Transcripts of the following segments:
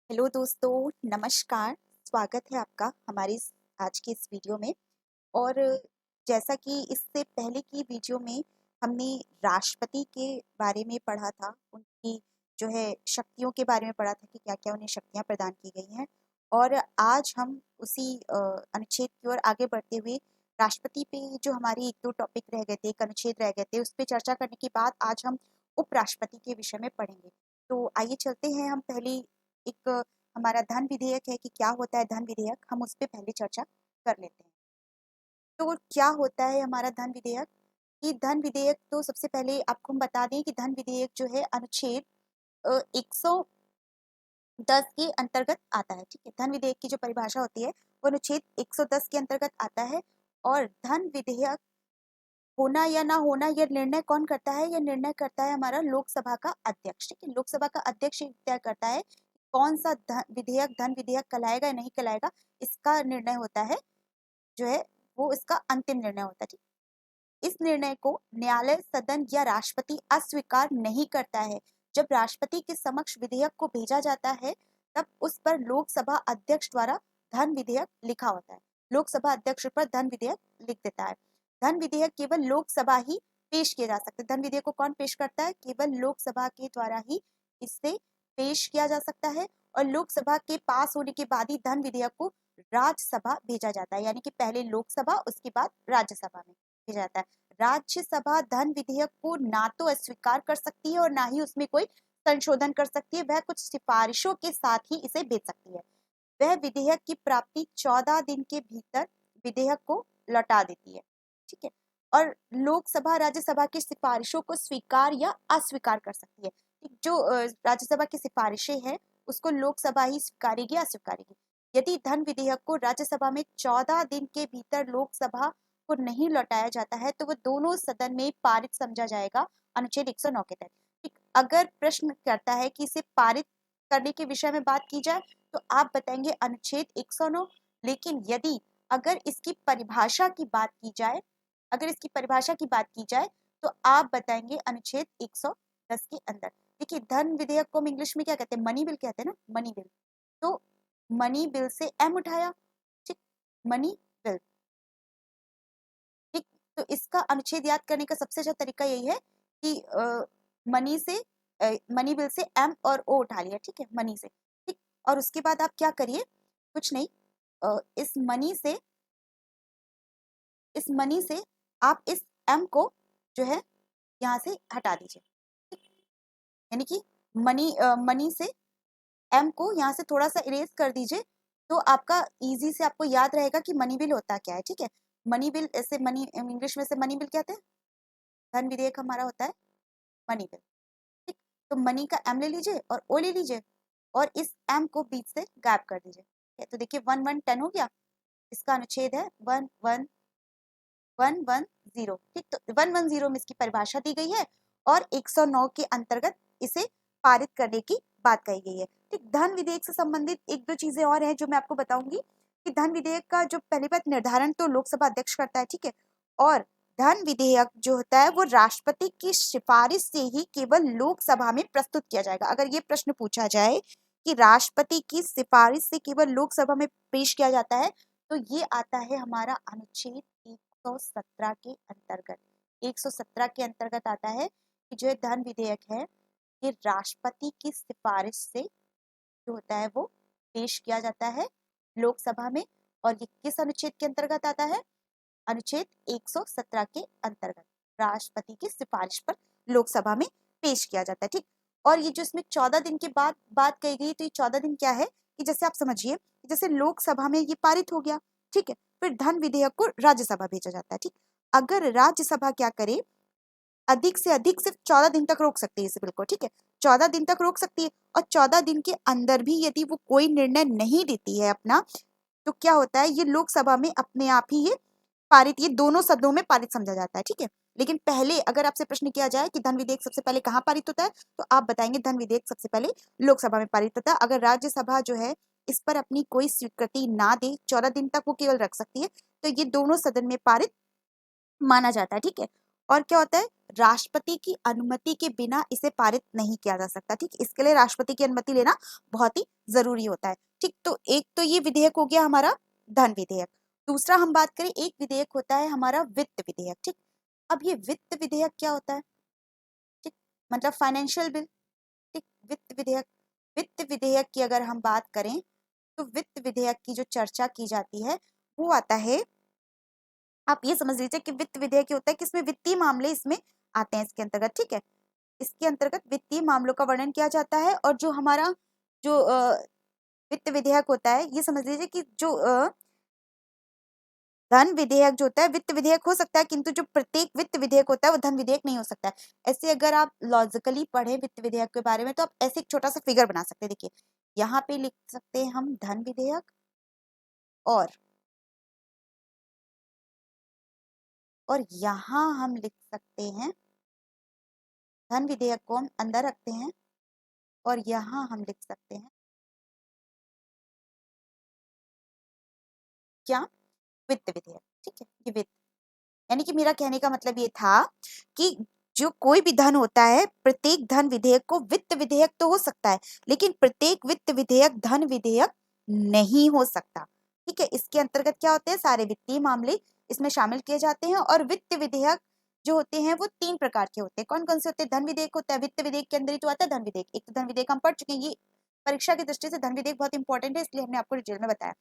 Hello दोस्तों, नमस्कार। स्वागत है आपका हमारी आज की इस वीडियो में। और जैसा कि इससे पहले की वीडियो में हमने राष्ट्रपति के बारे में पढ़ा था, उनकी जो है शक्तियों के बारे में पढ़ा था कि क्या-क्या उन्हें शक्तियाँ प्रदान की गई हैं। और आज हम उसी अनुच्छेद की ओर आगे बढ़ते हुए राष्ट्रपति पे जो हमारे 1-2 टॉपिक रह गए थे, एक अनुच्छेद रह गए थे, उस पे चर्चा करने के बाद आज हम उपराष्ट्रपति के विषय में पढ़ेंगे। तो आइए चलते हैं, हम पहले एक हमारा धन विधेयक है कि क्या होता है धन विधेयक, हम उस पे पहले चर्चा कर लेते हैं। तो क्या होता है हमारा धन विधेयक? कि धन विधेयक तो सबसे पहले आपको हम बता दें कि धन विधेयक जो है अनुच्छेद 110 के अंतर्गत आता है। ठीक है, धन विधेयक की जो परिभाषा होती है वो अनुच्छेद 110 के अंतर्गत आता है। और धन विधेयक होना या ना होना यह निर्णय कौन करता है? यह निर्णय करता है हमारा लोकसभा का अध्यक्ष। ठीक है, लोकसभा का अध्यक्ष ही तय करता है कौन सा धन विधेयक कहलाएगा या नहीं कहलाएगा। इसका निर्णय होता है जो है वो इसका अंतिम निर्णय होता है। ठीक, इस निर्णय को न्यायालय, सदन या राष्ट्रपति अस्वीकार नहीं करता है। जब राष्ट्रपति के समक्ष विधेयक को भेजा जाता है तब उस पर लोकसभा अध्यक्ष द्वारा धन विधेयक लिखा होता है। लोकसभा अध्यक्ष पर धन विधेयक लिख देता है। धन विधेयक केवल लोकसभा ही पेश किए जा सकते। धन विधेयक को कौन पेश करता है? केवल लोकसभा के द्वारा ही इसे पेश किया जा सकता है। और लोकसभा के पास होने के बाद ही धन विधेयक को राज्यसभा भेजा जाता है, यानी कि पहले लोकसभा उसके बाद राज्यसभा में भेजा जाता है। राज्यसभा धन विधेयक को ना तो अस्वीकार कर सकती है और ना ही उसमें कोई संशोधन कर सकती है। वह कुछ सिफारिशों के साथ ही इसे भेज सकती है। वह विधेयक की प्राप्ति 14 दिन के भीतर विधेयक को लौटा देती है। ठीक है, और लोकसभा राज्यसभा की सिफारिशों को स्वीकार या अस्वीकार कर सकती है। जो राज्यसभा की सिफारिशें हैं उसको लोकसभा ही स्वीकारेगी या अस्वीकारेगी। यदि धन विधेयक को राज्यसभा में 14 दिन के भीतर लोकसभा को नहीं लौटाया जाता है तो वह दोनों सदन में पारित समझा जाएगा अनुच्छेद 109 के तहत। ठीक, अगर प्रश्न करता है कि इसे पारित करने के विषय में बात की जाए तो आप बताएंगे अनुच्छेद 109। लेकिन यदि अगर इसकी परिभाषा की बात की जाए, अगर इसकी परिभाषा की बात की जाए तो आप बताएंगे अनुच्छेद 110 के अंदर। देखिए, धन विधेयक को हम इंग्लिश में क्या कहते हैं? मनी बिल कहते हैं ना, मनी बिल। तो मनी बिल से एम उठाया। ठीक, मनी बिल। ठीक, तो इसका अनुच्छेद याद करने का सबसे अच्छा तरीका यही है कि मनी से मनी बिल से एम और ओ उठा लिया। ठीक है, मनी से। ठीक, और उसके बाद आप क्या करिए? कुछ नहीं, इस मनी से आप इस एम को जो है यहाँ से हटा दीजिए। ठीक, यानी कि मनी से एम को यहाँ से थोड़ा सा इरेज कर दीजिए तो आपका इजी से आपको याद रहेगा कि मनी बिल होता क्या है। ठीक है, मनी बिल ऐसे मनी इंग्लिश में से मनी बिल कहते हैं। धन विधेयक हमारा होता है मनी बिल। ठीक, तो मनी का एम ले लीजिए और ओ ले लीजिए और इस एम को बीच से गायब कर दीजिए। तो देखिए 1110 हो गया। इसका अनुच्छेद है 11110। ठीक, तो 110 में इसकी परिभाषा दी गई है और 109 के अंतर्गत इसे पारित करने की बात कही गई है। ठीक, धन विधेयक से संबंधित 1-2 चीजें और हैं जो मैं आपको बताऊंगी कि धन विधेयक का जो पहली बात निर्धारण तो लोकसभा अध्यक्ष करता है। ठीक है, और धन विधेयक जो होता है वो राष्ट्रपति की सिफारिश से ही केवल लोकसभा में प्रस्तुत किया जाएगा। अगर ये प्रश्न पूछा जाए कि राष्ट्रपति की सिफारिश से केवल लोकसभा में पेश किया जाता है तो ये आता है हमारा अनुच्छेद 117 के अंतर्गत। 117 के अंतर्गत आता है कि जो धन विधेयक है ये राष्ट्रपति की सिफारिश से जो होता है वो पेश किया जाता है लोकसभा में। और ये किस अनुच्छेद के अंतर्गत आता है? अनुच्छेद 117 के अंतर्गत राष्ट्रपति की सिफारिश पर लोकसभा में पेश किया जाता है। ठीक, और ये जो इसमें 14 दिन के बाद बात कही गई तो ये 14 दिन क्या है कि जैसे आप समझिए जैसे लोकसभा में ये पारित हो गया। ठीक है, फिर धन विधेयक को राज्यसभा भेजा जाता है। ठीक, अगर राज्यसभा क्या करे, अधिक से अधिक सिर्फ 14 दिन तक रोक सकती है इस बिल को। ठीक है, 14 दिन तक रोक सकती है और 14 दिन के अंदर भी यदि वो कोई निर्णय नहीं देती है अपना तो क्या होता है, ये लोकसभा में अपने आप ही ये पारित, ये दोनों सदनों में पारित समझा जाता है। ठीक है, लेकिन पहले अगर आपसे प्रश्न किया जाए कि धन विधेयक सबसे पहले कहाँ पारित होता है तो आप बताएंगे धन विधेयक सबसे पहले लोकसभा में पारित होता है। अगर राज्यसभा जो है इस पर अपनी कोई स्वीकृति ना दे, 14 दिन तक वो केवल रख सकती है, तो ये दोनों सदन में पारित माना जाता है। ठीक है, और क्या होता है, राष्ट्रपति की अनुमति के बिना इसे पारित नहीं किया जा सकता। ठीक, इसके लिए राष्ट्रपति की अनुमति लेना बहुत ही जरूरी होता है। ठीक, तो एक तो ये विधेयक हो गया हमारा धन विधेयक। दूसरा हम बात करें, एक विधेयक होता है हमारा वित्त विधेयक। ठीक, अब ये वित्त विधेयक क्या होता है? ठीक, मतलब फाइनेंशियल बिल। ठीक, वित्त विधेयक की अगर हम बात करें तो वित्त विधेयक की जो चर्चा की जाती है वो आता है, आप ये समझ लीजिए कि वित्त विधेयक होता है कि इसमें वित्तीय मामले इसमें आते हैं इसके अंतर्गत। ठीक है, इसके अंतर्गत वित्तीय मामलों का वर्णन किया जाता है। और जो हमारा जो वित्त विधेयक होता है, ये समझ लीजिए कि जो धन विधेयक जो होता है वित्त विधेयक हो सकता है, किंतु जो प्रत्येक वित्त विधेयक होता है वो धन विधेयक नहीं हो सकता है। ऐसे अगर आप लॉजिकली पढ़े वित्त विधेयक के बारे में तो आप ऐसे एक छोटा सा फिगर बना सकते हैं। देखिए, यहाँ पे लिख सकते हैं हम धन विधेयक, और यहाँ हम लिख सकते हैं धन विधेयक को हम अंदर रखते हैं, और यहाँ हम लिख सकते हैं क्या, वित्त विधेयक। ठीक है, ये वित्त, यानी कि मेरा कहने का मतलब ये था कि जो कोई भी धन होता है, प्रत्येक धन विधेयक को वित्त विधेयक तो हो सकता है, लेकिन प्रत्येक वित्त विधेयक धन विधेयक नहीं हो सकता। ठीक है, इसके अंतर्गत क्या होते हैं, सारे वित्तीय मामले इसमें शामिल किए जाते हैं। और वित्त विधेयक जो होते हैं वो 3 प्रकार के होते हैं। कौन कौन से होते हैं? धन विधेयक होता है, वित्त विधेयक के अंदर ही तो आता है धन विधेयक। एक तो धन विधेयक हम पढ़ चुके हैं, ये परीक्षा की दृष्टि से धन विधेयक बहुत इंपॉर्टेंट है, इसलिए हमने आपको डिटेल में बताया।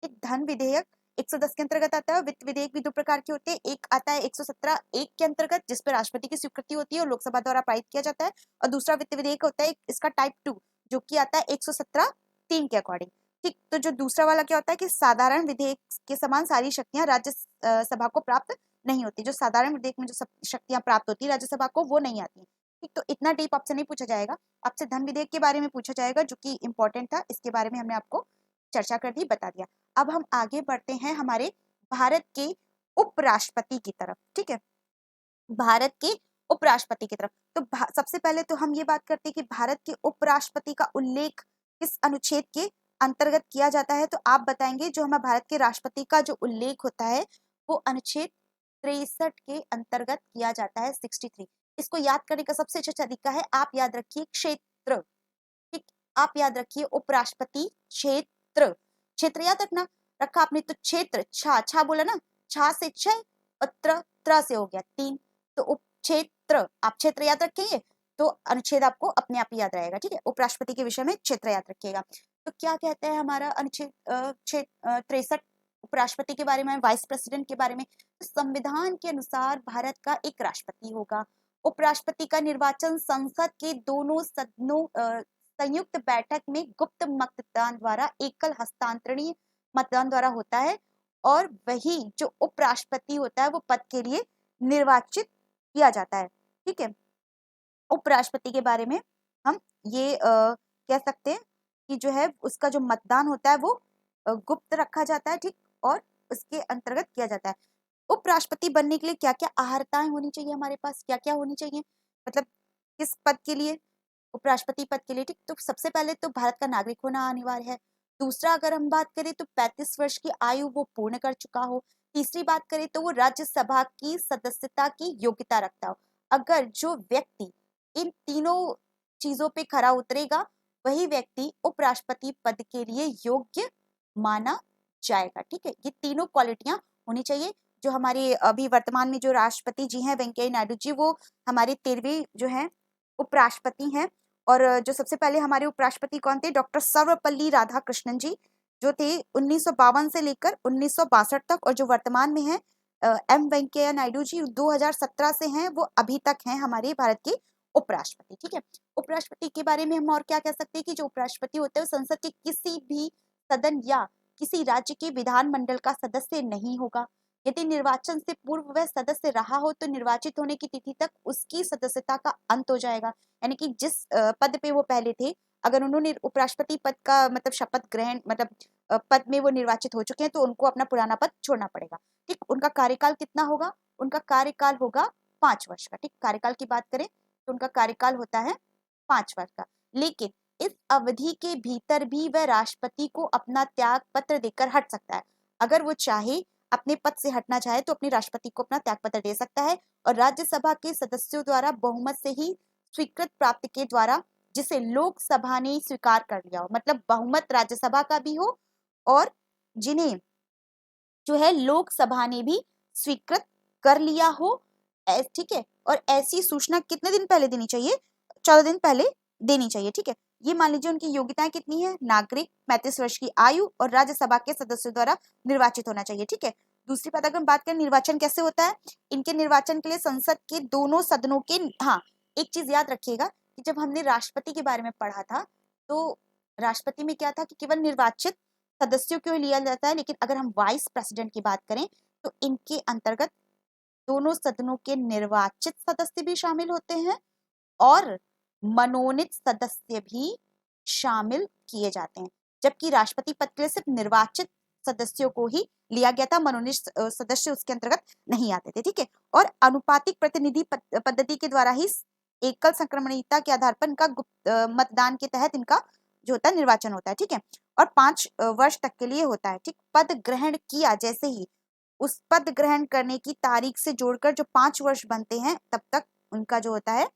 एक धन विधेयक 110 के अंतर्गत आता है। वित्त विधेयक भी 2 प्रकार के होते हैं, एक आता है 117 एक के अंतर्गत जिस पर राष्ट्रपति की स्वीकृति होती है और लोकसभा द्वारा पारित किया जाता है, और दूसरा वित्त विधेयक होता है इसका टाइप 2 जो कि आता है 117 3 के अकॉर्डिंग। ठीक, तो जो दूसरा वाला क्या होता है कि साधारण विधेयक के समान सारी शक्तियां राज्य सभा को प्राप्त नहीं होती। जो साधारण विधेयक में जो शक्तियां प्राप्त होती है राज्यसभा को, वो नहीं आती। ठीक, तो इतना डीप आपसे नहीं पूछा जाएगा, आपसे धन विधेयक के बारे में पूछा जाएगा जो कि इंपॉर्टेंट था, इसके बारे में हमने आपको चर्चा कर दी, बता दिया। अब हम आगे बढ़ते हैं हमारे भारत के उपराष्ट्रपति की तरफ। ठीक है, भारत के उपराष्ट्रपति की तरफ। तो सबसे पहले तो हम ये बात करते हैं कि भारत के उपराष्ट्रपति का उल्लेख किस अनुच्छेद के अंतर्गत किया जाता है। तो आप बताएंगे जो हमारे भारत के राष्ट्रपति का जो उल्लेख होता है वो अनुच्छेद 63 के अंतर्गत किया जाता है, 63। इसको याद करने का सबसे अच्छा तरीका है, आप याद रखिए क्षेत्र। ठीक, आप याद रखिए उपराष्ट्रपति क्षेत्र, क्षेत्र याद रखना। रखा आपने तो क्षेत्र, छा छा बोला ना, छा से 6 और त्र से हो गया 3, तो उप क्षेत्र, आप क्षेत्र याद रखेंगे तो अनुच्छेद आपको अपने आप ही याद रहेगा। ठीक है, उपराष्ट्रपति के विषय में क्षेत्र याद रखिएगा। तो क्या कहता है हमारा अनुच्छेद 63 उपराष्ट्रपति के बारे में, वाइस प्रेसिडेंट के बारे में? तो संविधान के अनुसार भारत का एक राष्ट्रपति होगा। उपराष्ट्रपति का निर्वाचन संसद के दोनों सदनों संयुक्त बैठक में गुप्त मतदान द्वारा, एकल हस्तांतरणीय मतदान द्वारा होता है, और वही जो उपराष्ट्रपति होता है वो पद के लिए निर्वाचित किया जाता है। ठीक है, उपराष्ट्रपति के बारे में हम ये कह सकते हैं कि जो है उसका जो मतदान होता है वो गुप्त रखा जाता है। ठीक, और उसके अंतर्गत किया जाता है। उपराष्ट्रपति बनने के लिए क्या क्या अर्हताएं होनी चाहिए, हमारे पास क्या क्या होनी चाहिए, मतलब किस पद के लिए, उपराष्ट्रपति पद के लिए? ठीक, तो सबसे पहले तो भारत का नागरिक होना अनिवार्य है। दूसरा अगर हम बात करें तो 35 वर्ष की आयु वो पूर्ण कर चुका हो। तीसरी बात करें तो वो राज्यसभा की सदस्यता की योग्यता रखता हो। अगर जो व्यक्ति इन तीनों चीजों पे खरा उतरेगा वही व्यक्ति उपराष्ट्रपति पद के लिए योग्य माना जाएगा। ठीक है, ये तीनों क्वालिटियां होनी चाहिए। जो हमारे अभी वर्तमान में जो राष्ट्रपति जी हैं वेंकैया नायडू जी, वो हमारे 13वें जो हैं उपराष्ट्रपति हैं। और जो सबसे पहले हमारे उपराष्ट्रपति कौन थे? डॉक्टर सर्वपल्ली राधाकृष्णन जी, जो थे 1952 से लेकर 1962 तक। और जो वर्तमान में है एम वेंकैया नायडू जी 2017 से हैं, वो अभी तक हैं हमारे भारत के उपराष्ट्रपति। ठीक है, उपराष्ट्रपति के बारे में हम और क्या कह सकते हैं कि जो उपराष्ट्रपति होते हैं संसद के किसी भी सदन या किसी राज्य के विधानमंडल का सदस्य नहीं होगा। यदि निर्वाचन से पूर्व वह सदस्य रहा हो तो निर्वाचित होने की तिथि तक उसकी सदस्यता का अंत हो जाएगा। यानी कि जिस पद पे वो पहले थे, अगर उन्होंने उपराष्ट्रपति पद का मतलब शपथ ग्रहण मतलब पद में वो निर्वाचित हो चुके हैं तो उनको अपना पुराना पद छोड़ना पड़ेगा। ठीक, उनका कार्यकाल कितना होगा? उनका कार्यकाल होगा 5 वर्ष का। ठीक, कार्यकाल की बात करें तो उनका कार्यकाल होता है 5 वर्ष का। लेकिन इस अवधि के भीतर भी वह राष्ट्रपति को अपना त्याग पत्र देकर हट सकता है। अगर वो चाहे अपने पद से हटना चाहे तो अपने राष्ट्रपति को अपना त्यागपत्र दे सकता है, और राज्यसभा के सदस्यों द्वारा बहुमत से ही स्वीकृत प्राप्त के द्वारा, जिसे लोकसभा ने स्वीकार कर लिया हो, मतलब बहुमत राज्यसभा का भी हो और जिन्हें जो है लोकसभा ने भी स्वीकृत कर लिया हो, ठीक है। और ऐसी सूचना कितने दिन पहले देनी चाहिए? 14 दिन पहले देनी चाहिए, ठीक है। ये मान लीजिए उनकी योग्यताएं कितनी है? नागरिक, 35 वर्ष की आयु और राज्यसभा के सदस्यों द्वारा निर्वाचित होना चाहिए, ठीक है। दूसरी बात अगर हम बात करें निर्वाचन कैसे होता है, इनके निर्वाचन के लिए संसद के दोनों सदनों के, हाँ एक चीज याद रखिएगा कि जब हमने राष्ट्रपति के बारे में पढ़ा था तो राष्ट्रपति में क्या था कि केवल निर्वाचित सदस्यों को लिया जाता है, लेकिन अगर हम वाइस प्रेसिडेंट की बात करें तो इनके अंतर्गत दोनों सदनों के निर्वाचित सदस्य भी शामिल होते हैं और मनोनीत सदस्य भी शामिल किए जाते हैं, जबकि राष्ट्रपति पद के लिए सिर्फ निर्वाचित सदस्यों को ही लिया गया था, मनोनीत सदस्य उसके अंतर्गत नहीं आते थे, ठीक है। और अनुपातिक प्रतिनिधि पद्धति के द्वारा ही एकल संक्रमणीयता के आधार पर इनका गुप्त मतदान के तहत इनका जो होता है निर्वाचन होता है, ठीक है। और 5 वर्ष तक के लिए होता है, ठीक। पद ग्रहण किया जैसे ही उस पद ग्रहण करने की तारीख से जोड़कर जो 5 वर्ष बनते हैं तब तक उनका जो होता है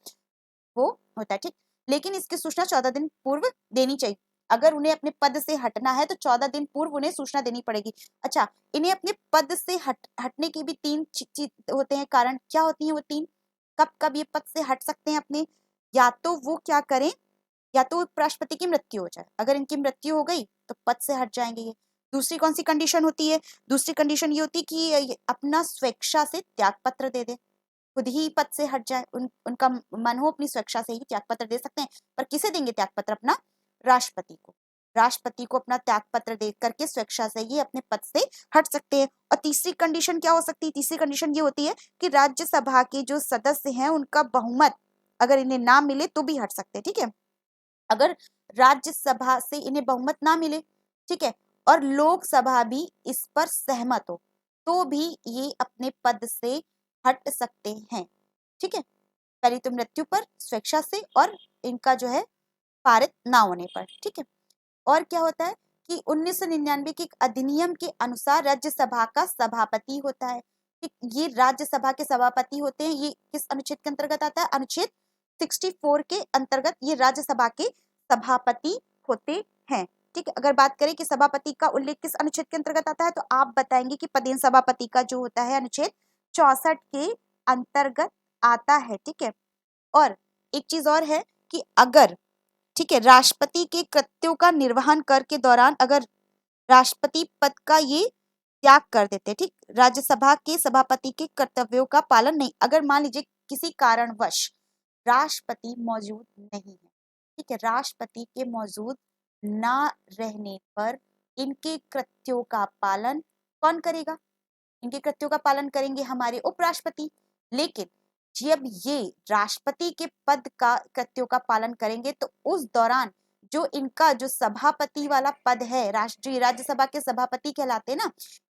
वो होता है, ठीक। लेकिन इसकी सूचना 14 दिन पूर्व देनी चाहिए। अगर उन्हें अपने पद से हटना है तो 14 दिन पूर्व उन्हें सूचना देनी पड़ेगी। अच्छा, इन्हें अपने पद से हटने के भी 3 चीज होते हैं कारण। क्या होती हैं वो 3? कब कब ये पद से हट सकते हैं अपने? या तो वो क्या करें, या तो उपराष्ट्रपति की मृत्यु हो जाए, अगर इनकी मृत्यु हो गई तो पद से हट जाएंगे ये। दूसरी कौन सी कंडीशन होती है? दूसरी कंडीशन ये होती है कि ये अपना स्वेच्छा से त्याग पत्र दे दे, खुद ही पद से हट जाए, उनका मन हो अपनी स्वेच्छा से ही त्याग पत्र दे सकते हैं। पर किसे देंगे त्याग पत्र? अपना राष्ट्रपति को। राष्ट्रपति को अपना त्याग पत्र दे करके स्वेच्छा से ही अपने पद से हट सकते हैं। और तीसरी कंडीशन क्या हो सकती है? तीसरी कंडीशन ये होती है कि राज्यसभा के जो सदस्य हैं उनका बहुमत अगर इन्हें ना मिले तो भी हट सकते हैं, ठीक है। अगर राज्यसभा से इन्हें बहुमत ना मिले, ठीक है, और लोकसभा भी इस पर सहमत हो तो भी ये अपने पद से हट सकते हैं, ठीक है। पहली तो मृत्यु पर, स्वेच्छा से, और इनका जो है पारित ना होने पर, ठीक है। और क्या होता है कि 1999 के एक अधिनियम के अनुसार राज्यसभा का सभापति होता है, ठीक। ये राज्यसभा के सभापति होते हैं। ये किस अनुच्छेद के अंतर्गत आता है? अनुच्छेद 64 के अंतर्गत ये राज्यसभा के सभापति होते हैं, ठीक है। अगर बात करें कि सभापति का उल्लेख किस अनुच्छेद के अंतर्गत आता है तो आप बताएंगे कि पदेन सभापति का जो होता है अनुच्छेद 64 के अंतर्गत आता है, ठीक है। और एक चीज और है कि अगर, ठीक है, राष्ट्रपति के कृत्यों का निर्वहन कर के दौरान अगर राष्ट्रपति पद का ये त्याग कर देते, ठीक, राज्यसभा के सभापति के कर्तव्यों का पालन नहीं, अगर मान लीजिए किसी कारणवश राष्ट्रपति मौजूद नहीं है, ठीक है, राष्ट्रपति के मौजूद ना रहने पर इनके कृत्यों का पालन कौन करेगा? इनके कृत्यों का पालन करेंगे हमारे उपराष्ट्रपति। लेकिन जब ये राष्ट्रपति के पद का कृत्यों का पालन करेंगे तो उस दौरान जो इनका जो सभापति वाला पद है, राष्ट्रीय राज्यसभा के सभापति कहलाते हैं ना,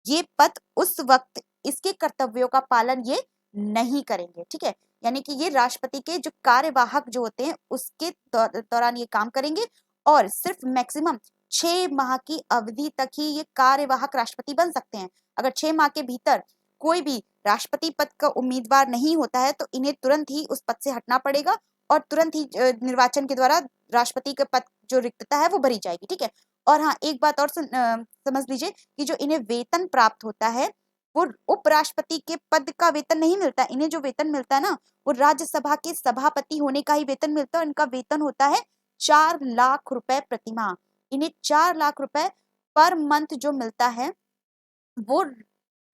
ये पद उस वक्त इसके कर्तव्यों का पालन ये नहीं करेंगे, ठीक है। यानी कि ये राष्ट्रपति के जो कार्यवाहक जो होते हैं उसके दौरान ये काम करेंगे और सिर्फ मैक्सिमम 6 माह की अवधि तक ही ये कार्यवाहक राष्ट्रपति बन सकते हैं। अगर 6 माह के भीतर कोई भी राष्ट्रपति पद का उम्मीदवार नहीं होता है तो इन्हें तुरंत ही उस पद से हटना पड़ेगा और तुरंत ही निर्वाचन के द्वारा राष्ट्रपति का पद जो रिक्तता है वो भरी जाएगी, ठीक है। और हाँ, एक बात और समझ लीजिए कि जो इन्हें वेतन प्राप्त होता है वो उपराष्ट्रपति के पद का वेतन नहीं मिलता। इन्हें जो वेतन मिलता है ना वो राज्यसभा के सभापति होने का ही वेतन मिलता है। इनका वेतन होता है 4 लाख रुपए प्रति माह। इन्हें 4 लाख रुपए पर मंथ जो मिलता है वो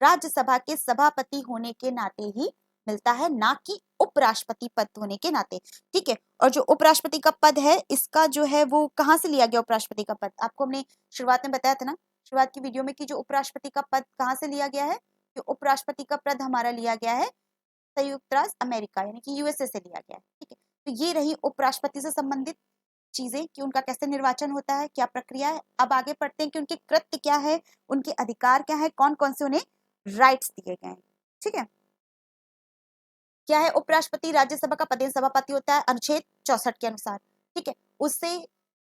राज्यसभा के सभापति होने के नाते ही मिलता है, ना कि उपराष्ट्रपति पद होने के नाते, ठीक है। और जो उपराष्ट्रपति का पद है इसका जो है वो कहाँ से लिया गया? उपराष्ट्रपति का पद आपको हमने शुरुआत में बताया था ना, शुरुआत की वीडियो में, कि जो उपराष्ट्रपति का पद कहाँ से लिया गया है? जो उपराष्ट्रपति का पद हमारा लिया गया है संयुक्त राज्य अमेरिका यानी कि यूएसए से लिया गया है, ठीक है। तो ये रही उपराष्ट्रपति से संबंधित चीजें कि उनका कैसे निर्वाचन होता है, क्या प्रक्रिया है। अब आगे पढ़ते हैं कि उनके कृत्य क्या है, उनके अधिकार क्या है, कौन कौन से उन्हें राइट्स दिए गए हैं, ठीक है। क्या है? उपराष्ट्रपति राज्यसभा का पदेन सभापति होता है अनुच्छेद 64 के अनुसार, ठीक है। उससे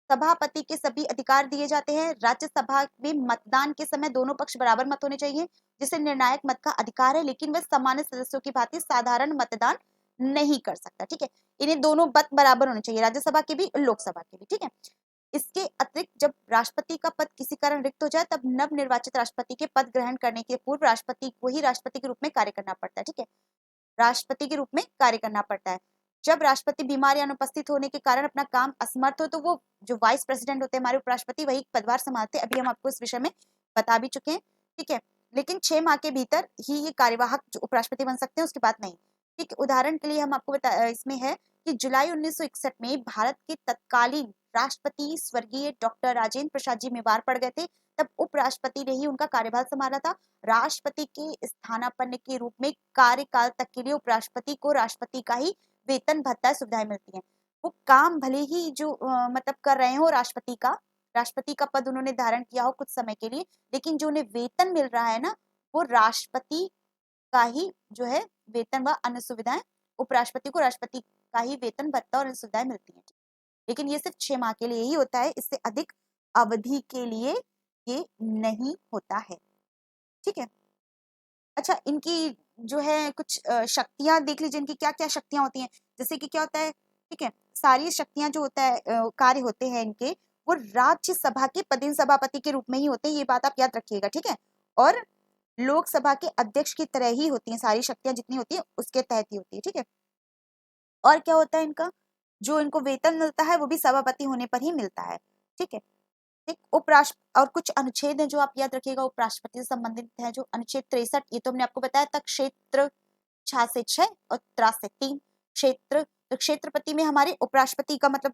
सभापति के सभी अधिकार दिए जाते हैं। राज्यसभा में मतदान के समय दोनों पक्ष बराबर मत होने चाहिए, जिसे निर्णायक मत का अधिकार है, लेकिन वह सामान्य सदस्यों की भांति साधारण मतदान नहीं कर सकता। ठीक है, इन्हें दोनों मत बराबर होने चाहिए, राज्यसभा के भी लोकसभा के भी। ठीक है, इसके अतिरिक्त जब राष्ट्रपति का पद किसी कारण रिक्त हो जाए, तब नव निर्वाचित राष्ट्रपति के पद ग्रहण करने के पूर्व राष्ट्रपति को ही राष्ट्रपति के रूप में कार्य करना पड़ता है। ठीक है, राष्ट्रपति के रूप में कार्य करना पड़ता है। जब राष्ट्रपति बीमार या अनुपस्थित होने के कारण अपना काम असमर्थ हो, तो वो जो वाइस प्रेसिडेंट होते हैं हमारे उपराष्ट्रपति, वही पदभार संभालते हैं। अभी हम आपको इस विषय में बता भी चुके हैं। ठीक है, लेकिन 6 माह के भीतर ही ये कार्यवाहक जो उपराष्ट्रपति बन सकते हैं, उसके बाद नहीं। ठीक, उदाहरण के लिए हम आपको इसमें है कि जुलाई 1961 में भारत के तत्कालीन राष्ट्रपति स्वर्गीय डॉक्टर राजेंद्र प्रसाद जी बीमार पड़ गए थे। तब उपराष्ट्रपति ने ही उनका कार्यभार संभाला था। राष्ट्रपति के स्थानापन्न के रूप में कार्यकाल तक के लिए उपराष्ट्रपति को राष्ट्रपति का ही वेतन भत्ता सुविधाएं मिलती हैं। वो काम भले ही जो मतलब कर रहे हो राष्ट्रपति का पद उन्होंने धारण किया हो कुछ समय के लिए, लेकिन जो उन्हें वेतन मिल रहा है ना, वो राष्ट्रपति का ही जो है वेतन व अन्य सुविधाएं, उपराष्ट्रपति को राष्ट्रपति का ही वेतन भत्ता और अन्य सुविधाएं मिलती हैं। लेकिन ये सिर्फ 6 माह के लिए ही होता है, इससे अधिक अवधि के लिए ये नहीं होता है। ठीक है, अच्छा, इनकी जो है कुछ शक्तियां देख लीजिए, इनकी क्या क्या शक्तियां होती हैं। जैसे कि क्या होता है, ठीक है, सारी शक्तियां जो होता है कार्य होते हैं इनके, वो राज्यसभा के पदेन सभापति के रूप में ही होते हैं, ये बात आप याद रखिएगा। ठीक है, और लोकसभा के अध्यक्ष की तरह ही होती हैं, सारी शक्तियां जितनी होती है उसके तहत ही होती है। ठीक है, और क्या होता है इनका, जो इनको वेतन मिलता है वो भी सभापति होने पर ही मिलता है। ठीक है, ठीक, उपराष्ट्र और कुछ अनुच्छेद हैं जो आप याद रखिएगा, उपराष्ट्रपति से संबंधित है। जो अनुच्छेद 63, ये तो हमने आपको बताया था, क्षेत्र 6 से 6 और 3 से 3 क्षेत्र। तो क्षेत्रपति में हमारे उपराष्ट्रपति का मतलब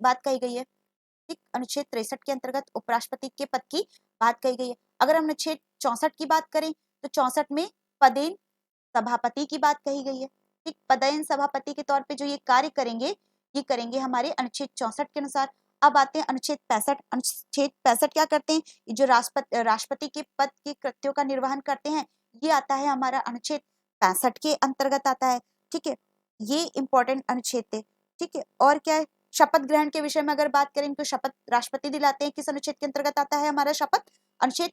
बात कही गई है। ठीक, अनुच्छेद 63 के अंतर्गत उपराष्ट्रपति के पद की बात कही गई है। अगर हम अनुच्छेद 64 की बात करें, तो 64 में पदेन सभापति की बात कही गई है। ठीक, पदेन सभापति के तौर पे जो ये कार्य करेंगे, ये करेंगे हमारे अनुच्छेद 64 के अनुसार। अब आते हैं अनुच्छेद 65। अनुच्छेद 65 क्या करते हैं, ये जो राष्ट्रपति के पद के कृत्यों का निर्वहन करते हैं, ये आता है हमारा अनुच्छेद 65 के अंतर्गत आता है। ठीक है, ये इंपॉर्टेंट अनुच्छेद थे। ठीक है, और क्या है, शपथ ग्रहण के विषय में अगर बात करें तो शपथ राष्ट्रपति दिलाते हैं, किस अनुच्छेद के अंतर्गत आता है हमारा शपथ, अनुच्छेद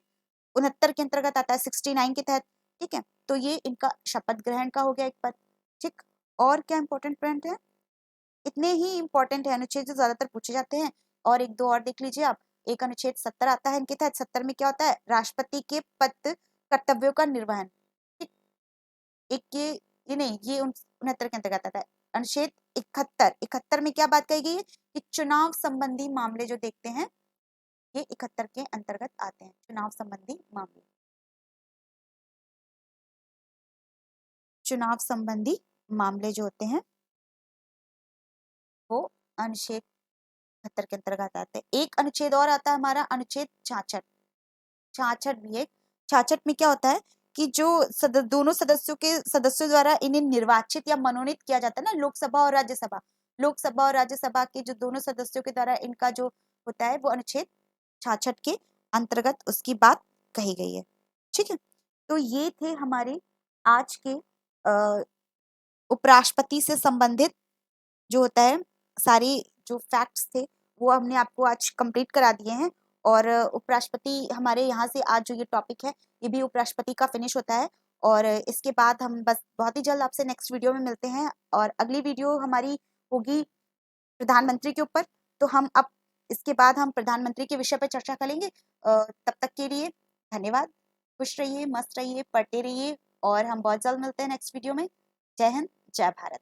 69 के अंतर्गत आता है, 69 के तहत। ठीक है, तो ये इनका शपथ ग्रहण का हो गया एक पद। ठीक, और क्या इंपॉर्टेंट पॉइंट है, इतने ही इंपॉर्टेंट है अनुच्छेद जो ज्यादातर पूछे जाते हैं। और एक दो और देख लीजिए आप, एक अनुच्छेद 70 आता है इनके तहत। 70 में क्या होता है, राष्ट्रपति के पद कर्तव्यों का निर्वहन। ठीक, एक ये नहीं, ये 69 के अंतर्गत आता है। अनुच्छेद 71 में क्या बात कही गई है कि चुनाव संबंधी मामले जो देखते हैं, ये 71 के अंतर्गत आते हैं, चुनाव संबंधी मामले। चुनाव संबंधी मामले जो होते हैं वो अनुच्छेद 71 के अंतर्गत आते हैं। एक अनुच्छेद और आता है हमारा, अनुच्छेद 66। 66 भी है। 66 में क्या होता है कि जो दोनों सदस्यों द्वारा इन्हें निर्वाचित या मनोनीत किया जाता है ना, लोकसभा और राज्यसभा के जो दोनों सदस्यों के द्वारा इनका जो होता है, वो अनुच्छेद 66 के अंतर्गत उसकी बात कही गई है। ठीक है, तो ये थे हमारे आज के उपराष्ट्रपति से संबंधित जो होता है सारी जो फैक्ट्स थे, वो हमने आपको आज कंप्लीट करा दिए हैं। और उपराष्ट्रपति हमारे यहाँ से आज जो ये टॉपिक है, ये भी उपराष्ट्रपति का फिनिश होता है। और इसके बाद हम बस बहुत ही जल्द आपसे नेक्स्ट वीडियो में मिलते हैं, और अगली वीडियो हमारी होगी प्रधानमंत्री के ऊपर। तो हम अब इसके बाद हम प्रधानमंत्री के विषय पर चर्चा करेंगे। तब तक के लिए धन्यवाद। खुश रहिए, मस्त रहिए, पढ़ते रहिए, और हम बहुत जल्द मिलते हैं नेक्स्ट वीडियो में। जय हिंद, जय भारत।